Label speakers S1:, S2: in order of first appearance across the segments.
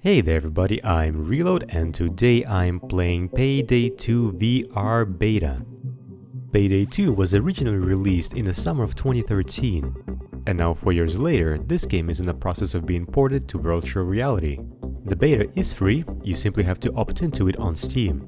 S1: Hey there everybody, I'm Reload and today I'm playing Payday 2 VR Beta. Payday 2 was originally released in the summer of 2013, and now 4 years later, this game is in the process of being ported to virtual reality. The beta is free, you simply have to opt into it on Steam.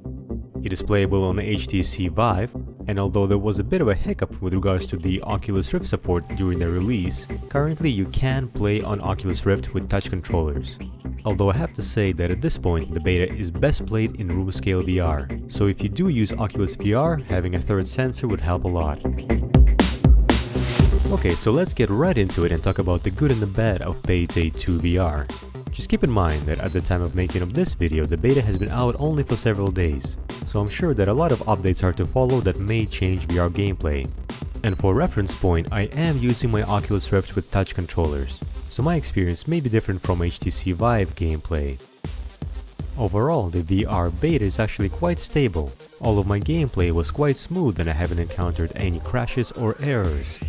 S1: It is playable on HTC Vive, and although there was a bit of a hiccup with regards to the Oculus Rift support during the release, currently you can play on Oculus Rift with touch controllers. Although I have to say that at this point the beta is best played in room scale VR, so if you do use Oculus VR, having a third sensor would help a lot. Okay, so let's get right into it and talk about the good and the bad of Payday 2 VR. Just keep in mind that at the time of making of this video, the beta has been out only for several days, so I'm sure that a lot of updates are to follow that may change VR gameplay. And for reference point, I am using my Oculus Rift with touch controllers, so my experience may be different from HTC Vive gameplay. Overall, the VR beta is actually quite stable. All of my gameplay was quite smooth and I haven't encountered any crashes or errors.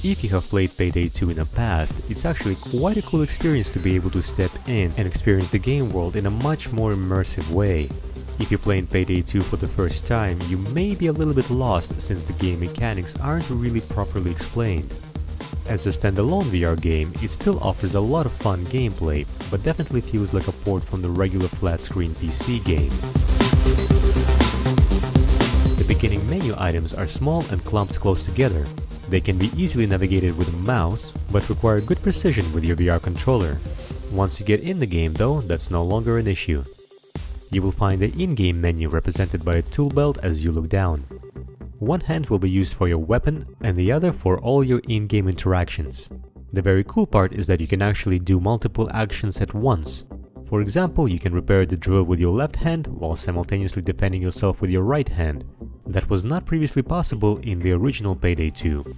S1: If you have played Payday 2 in the past, it's actually quite a cool experience to be able to step in and experience the game world in a much more immersive way. If you're playing Payday 2 for the first time, you may be a little bit lost since the game mechanics aren't really properly explained. As a standalone VR game, it still offers a lot of fun gameplay, but definitely feels like a port from the regular flat-screen PC game. The beginning menu items are small and clumped close together. They can be easily navigated with a mouse, but require good precision with your VR controller. Once you get in the game though, that's no longer an issue. You will find the in-game menu represented by a tool belt as you look down. One hand will be used for your weapon and the other for all your in-game interactions. The very cool part is that you can actually do multiple actions at once. For example, you can repair the drill with your left hand while simultaneously defending yourself with your right hand. That was not previously possible in the original Payday 2.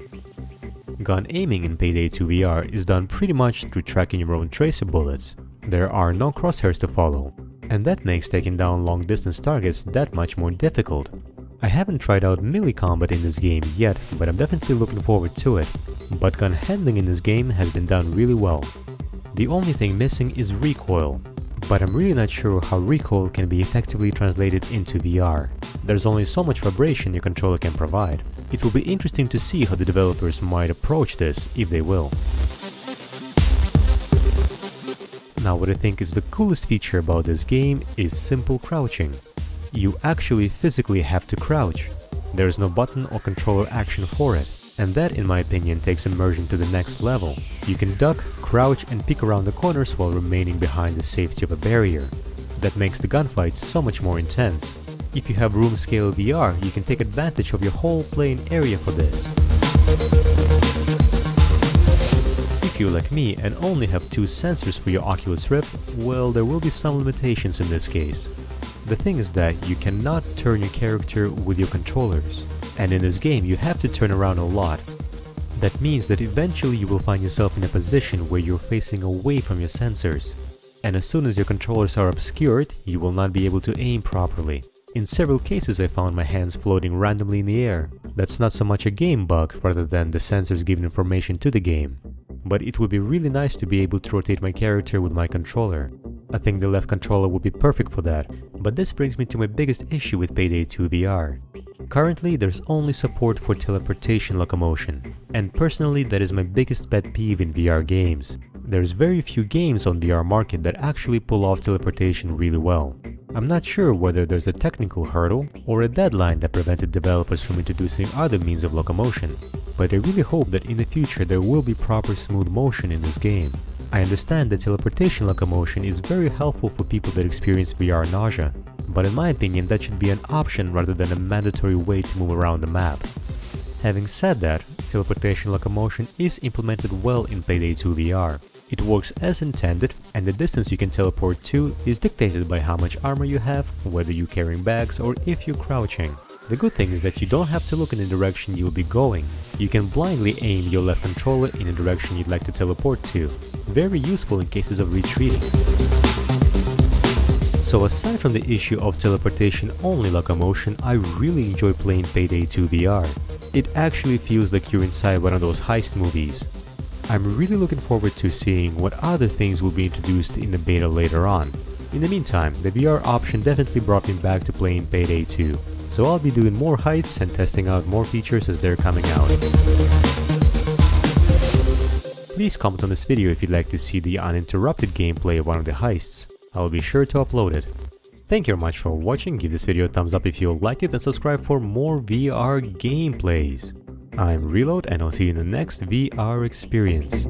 S1: Gun aiming in Payday 2 VR is done pretty much through tracking your own tracer bullets. There are no crosshairs to follow, and that makes taking down long-distance targets that much more difficult. I haven't tried out melee combat in this game yet, but I'm definitely looking forward to it. But gun handling in this game has been done really well. The only thing missing is recoil, but I'm really not sure how recoil can be effectively translated into VR. There's only so much vibration your controller can provide. It will be interesting to see how the developers might approach this, if they will. Now what I think is the coolest feature about this game is simple crouching. You actually physically have to crouch. There is no button or controller action for it, and that in my opinion takes immersion to the next level. You can duck, crouch and peek around the corners while remaining behind the safety of a barrier. That makes the gunfights so much more intense. If you have room scale VR, you can take advantage of your whole playing area for this. If you're like me and only have 2 sensors for your Oculus Rift, well, there will be some limitations in this case. The thing is that you cannot turn your character with your controllers, and in this game you have to turn around a lot. That means that eventually you will find yourself in a position where you're facing away from your sensors, and as soon as your controllers are obscured, you will not be able to aim properly. In several cases I found my hands floating randomly in the air. That's not so much a game bug rather than the sensors giving information to the game. But it would be really nice to be able to rotate my character with my controller. I think the left controller would be perfect for that, but this brings me to my biggest issue with Payday 2 VR. Currently, there's only support for Teleportation Locomotion, and personally that is my biggest pet peeve in VR games. There's very few games on VR market that actually pull off teleportation really well. I'm not sure whether there's a technical hurdle or a deadline that prevented developers from introducing other means of locomotion, but I really hope that in the future there will be proper smooth motion in this game. I understand that teleportation locomotion is very helpful for people that experience VR nausea, but in my opinion that should be an option rather than a mandatory way to move around the map. Having said that, teleportation locomotion is implemented well in Payday 2 VR. It works as intended, and the distance you can teleport to is dictated by how much armor you have, whether you're carrying bags or if you're crouching. The good thing is that you don't have to look in the direction you'll be going. You can blindly aim your left controller in the direction you'd like to teleport to. Very useful in cases of retreating. So aside from the issue of teleportation only locomotion, I really enjoy playing Payday 2 VR. It actually feels like you're inside one of those heist movies. I'm really looking forward to seeing what other things will be introduced in the beta later on. In the meantime, the VR option definitely brought me back to playing Payday 2, so I'll be doing more heists and testing out more features as they're coming out. Please comment on this video if you'd like to see the uninterrupted gameplay of one of the heists. I'll be sure to upload it. Thank you very much for watching, give this video a thumbs up if you liked it and subscribe for more VR gameplays. I'm Reload and I'll see you in the next VR experience.